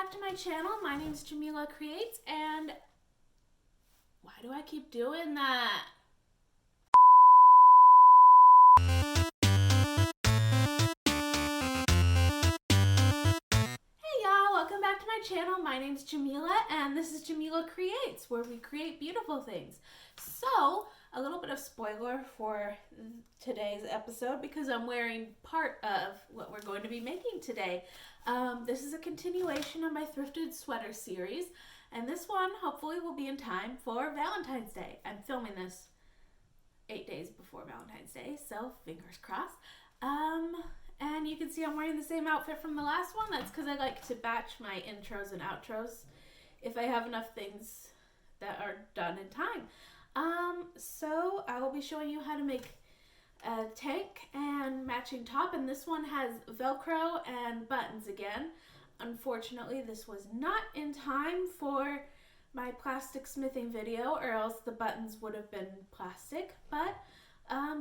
back to my channel. My name is Jamila Creates, and why do I keep doing that? Hey y'all, welcome back to my channel. My name is Jamila, and this is Jamila Creates, where we create beautiful things. So, a little bit of spoiler for today's episode because I'm wearing part of what we're going to be making today. This is a continuation of my thrifted sweater series, and this one hopefully will be in time for Valentine's Day. I'm filming this 8 days before Valentine's Day, so fingers crossed. And you can see I'm wearing the same outfit from the last one. That's because I like to batch my intros and outros if I have enough things that are done in time. So I will be showing you how to make a tank and matching top, and this one has Velcro and buttons again. Unfortunately, this was not in time for my plastic smithing video, or else the buttons would have been plastic, but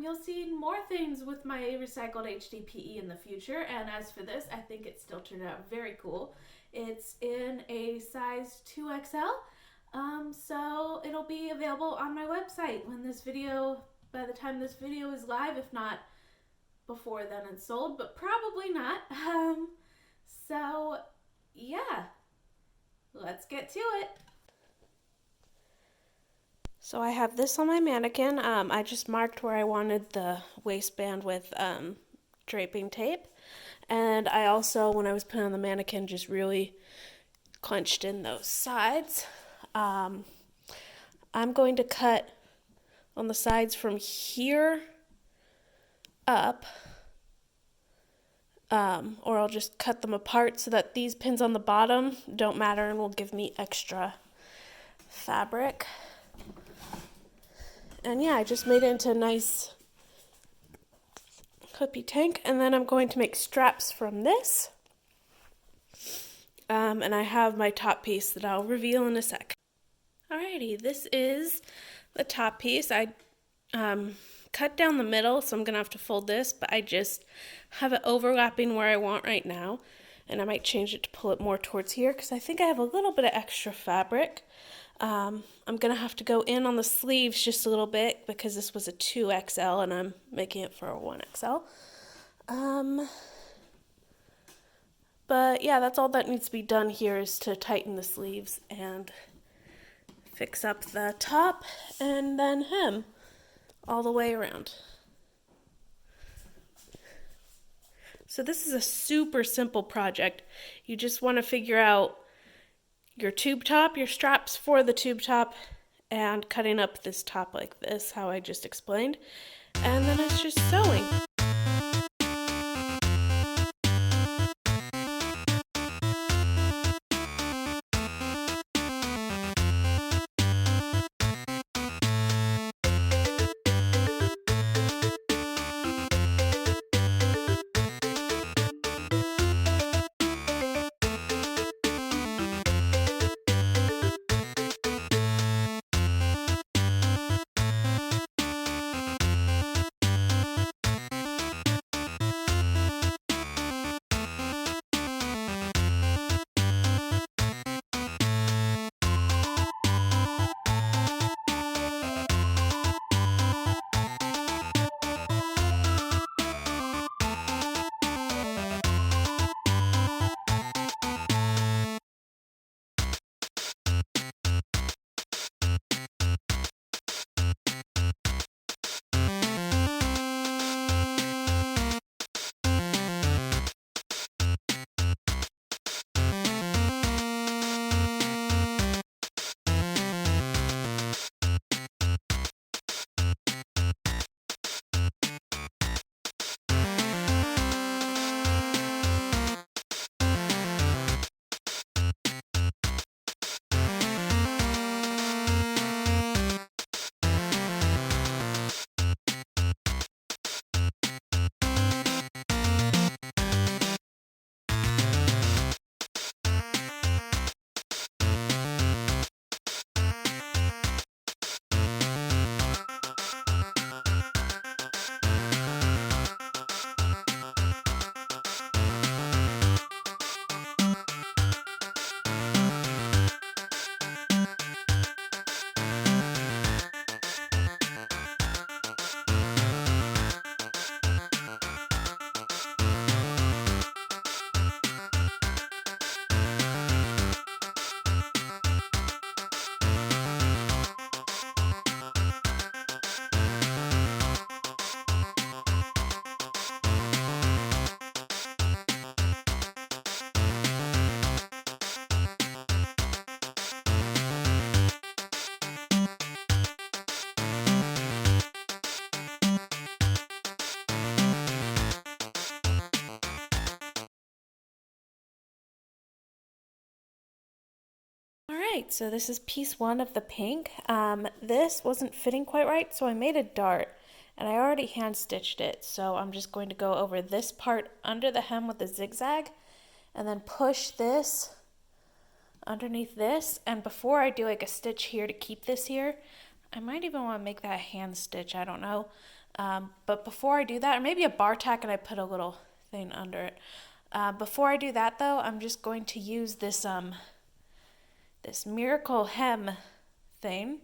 you'll see more things with my recycled HDPE in the future. And as for this, I think it still turned out very cool. It's in a size 2XL, so it'll be available on my website when this video, by the time this video is live. If not before then it's sold, but probably not. So yeah, let's get to it. So I have this on my mannequin. I just marked where I wanted the waistband with draping tape. And I also, when I was putting on the mannequin, just really clenched in those sides. I'm going to cut on the sides from here up, or I'll just cut them apart so that these pins on the bottom don't matter and will give me extra fabric. And yeah, I just made it into a nice clippy tank, and then I'm going to make straps from this. And I have my top piece that I'll reveal in a sec. Alrighty, this is the top piece. I cut down the middle, so I'm gonna have to fold this, but I just have it overlapping where I want right now, and I might change it to pull it more towards here because I think I have a little bit of extra fabric. I'm gonna have to go in on the sleeves just a little bit because this was a 2XL and I'm making it for a 1XL. But yeah, that's all that needs to be done here, is to tighten the sleeves and fix up the top and then hem all the way around. So this is a super simple project. You just want to figure out your tube top, your straps for the tube top, and cutting up this top like this, how I just explained. And then it's just sewing. right, so this is piece one of the pink. This wasn't fitting quite right, so I made a dart, and I already hand stitched it. So I'm just going to go over this part under the hem with a zigzag, and then push this underneath this. And before I do like a stitch here to keep this here, I might even want to make that a hand stitch, I don't know. But before I do that, or maybe a bar tack and I put a little thing under it. Before I do that though, I'm just going to use this this miracle hem thing.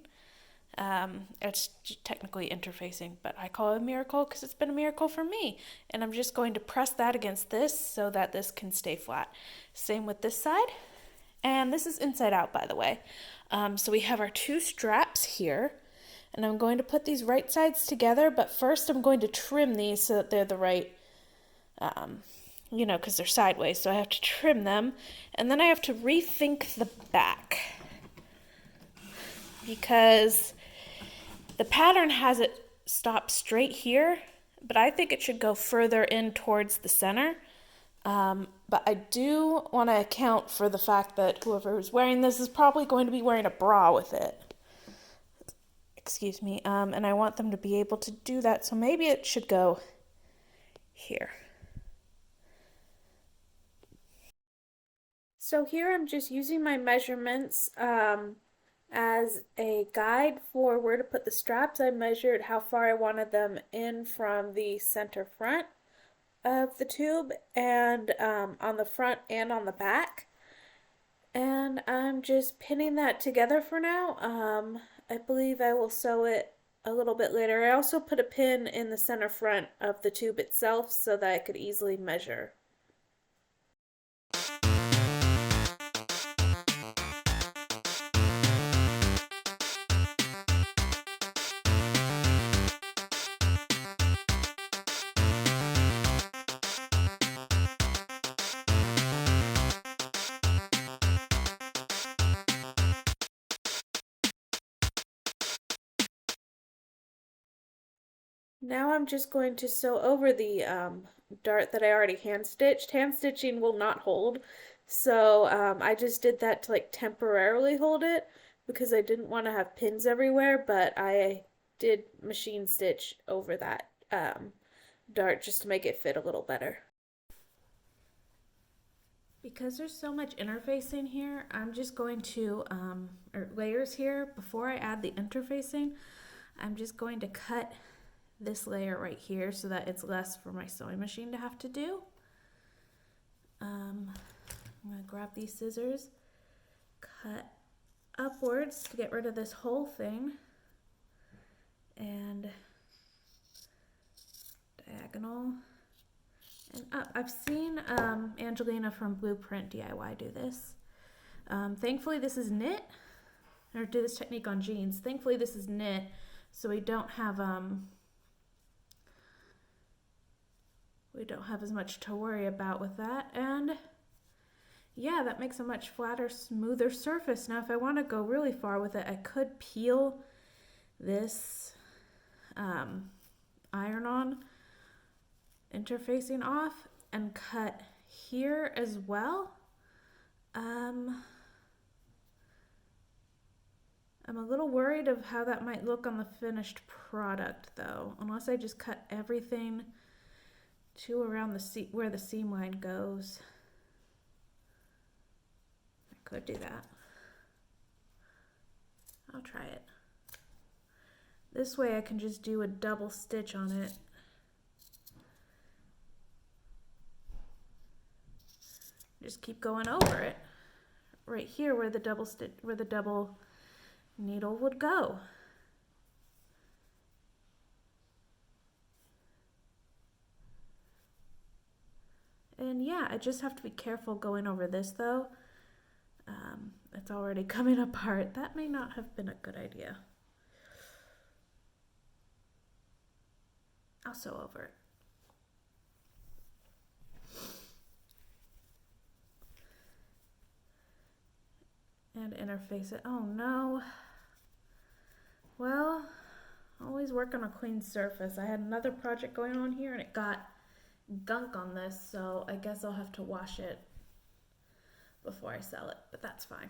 It's technically interfacing, but I call it a miracle because it's been a miracle for me. And I'm just going to press that against this so that this can stay flat. Same with this side. And this is inside out, by the way. So we have our two straps here. And I'm going to put these right sides together, but first I'm going to trim these so that they're the right, you know, because they're sideways. So I have to trim them. And then I have to rethink the back, because the pattern has it stop straight here, but I think it should go further in towards the center. But I do want to account for the fact that whoever is wearing this is probably going to be wearing a bra with it. Excuse me. And I want them to be able to do that, so maybe it should go here. So here I'm just using my measurements as a guide for where to put the straps. I measured how far I wanted them in from the center front of the tube, and on the front and on the back. And I'm just pinning that together for now. I believe I will sew it a little bit later. I also put a pin in the center front of the tube itself so that I could easily measure. Now I'm just going to sew over the dart that I already hand stitched. Hand stitching will not hold, so I just did that to like temporarily hold it because I didn't want to have pins everywhere, but I did machine stitch over that dart just to make it fit a little better. Because there's so much interfacing here, I'm just going to, or layers here, before I add the interfacing, I'm just going to cut this layer right here so that it's less for my sewing machine to have to do. I'm going to grab these scissors, cut upwards to get rid of this whole thing, and diagonal and up. I've seen Angelina from Blueprint DIY do this. Thankfully this is knit, or do this technique on jeans. Thankfully this is knit, so we don't have as much to worry about with that. And yeah, that makes a much flatter, smoother surface. Now if I want to go really far with it, I could peel this iron-on interfacing off and cut here as well. I'm a little worried of how that might look on the finished product though, unless I just cut everything to around the where the seam line goes. I could do that. I'll try it. This way I can just do a double stitch on it. Just keep going over it right here where the double needle would go. And yeah, I just have to be careful going over this though. It's already coming apart. That may not have been a good idea. I'll sew over it. And interface it. Oh no. Well, always work on a clean surface. I had another project going on here and it got gunk on this, so I guess I'll have to wash it before I sell it, but that's fine.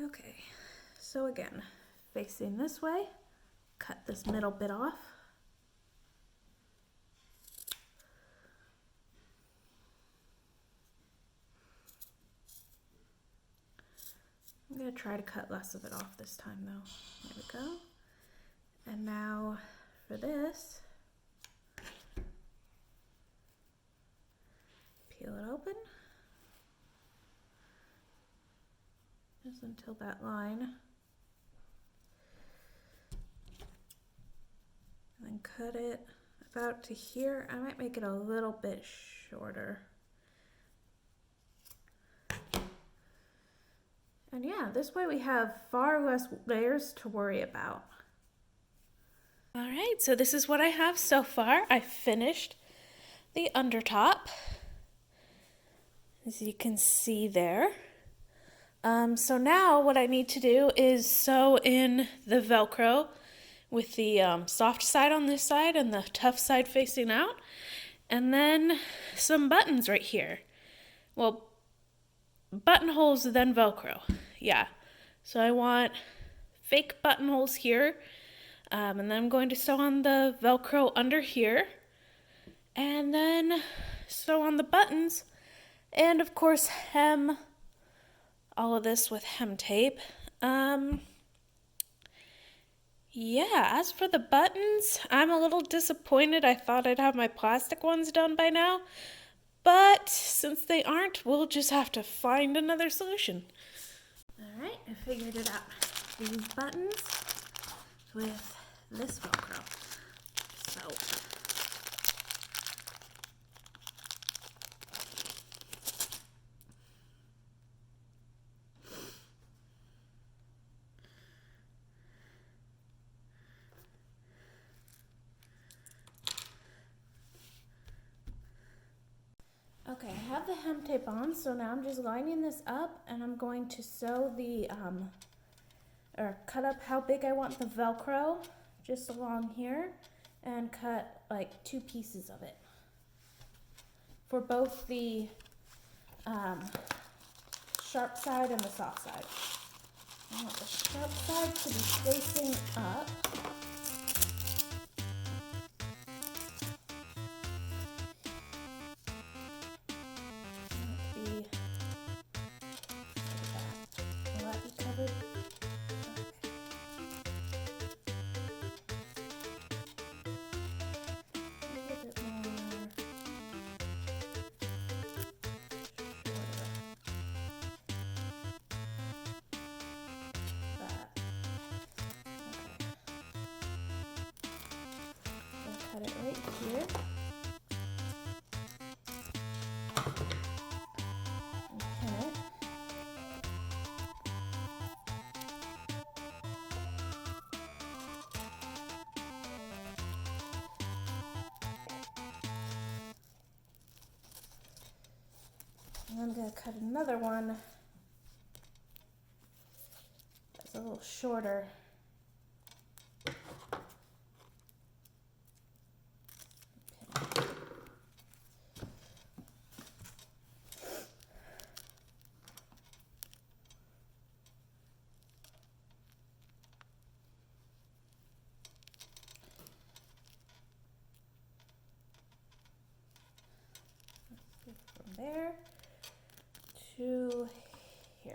Okay, so again, facing this way, cut this middle bit off. I'm going to try to cut less of it off this time though. There we go. And now for this, peel it open. Just until that line. And then cut it about to here. I might make it a little bit shorter. And yeah, this way we have far less layers to worry about. All right, so this is what I have so far. I finished the undertop, as you can see there. So now what I need to do is sew in the Velcro with the soft side on this side and the tough side facing out. And then some buttons right here. Well, buttonholes then Velcro. Yeah. So I want fake buttonholes here. And then I'm going to sew on the Velcro under here. And then sew on the buttons. And of course hem all of this with hem tape. Yeah, as for the buttons, I'm a little disappointed. I thought I'd have my plastic ones done by now. But since they aren't, we'll just have to find another solution. All right, I figured it out. These buttons with this Velcro. So okay, I have the hem tape on, so now I'm just lining this up and I'm going to sew the, or cut up how big I want the Velcro, just along here, and cut like 2 pieces of it. For both the sharp side and the soft side. I want the sharp side to be facing up. Will that be covered? Cut it right here. And pin it. And I'm going to cut another one that's a little shorter. From there to here.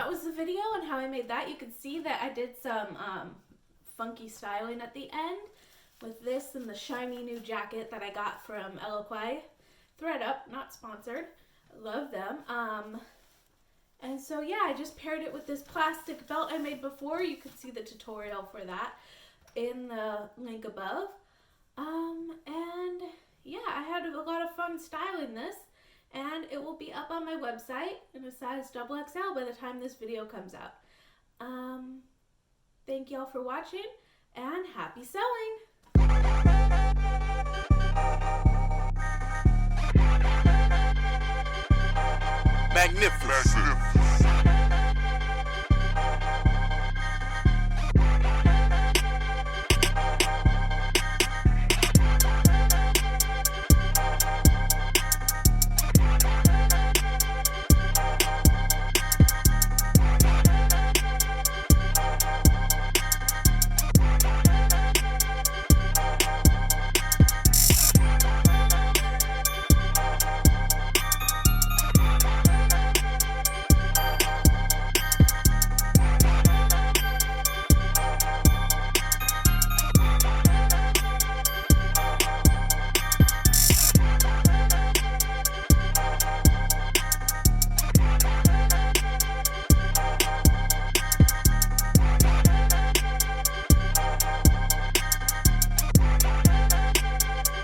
that was the video on how I made that. You can see that I did some funky styling at the end with this and the shiny new jacket that I got from Eloquai. Thread Up, not sponsored. I love them. And so yeah, I just paired it with this plastic belt I made before. You can see the tutorial for that in the link above. And yeah, I had a lot of fun styling this, and it will be up on my website in a size XXL by the time this video comes out. Thank y'all for watching, and happy sewing! Magnificent.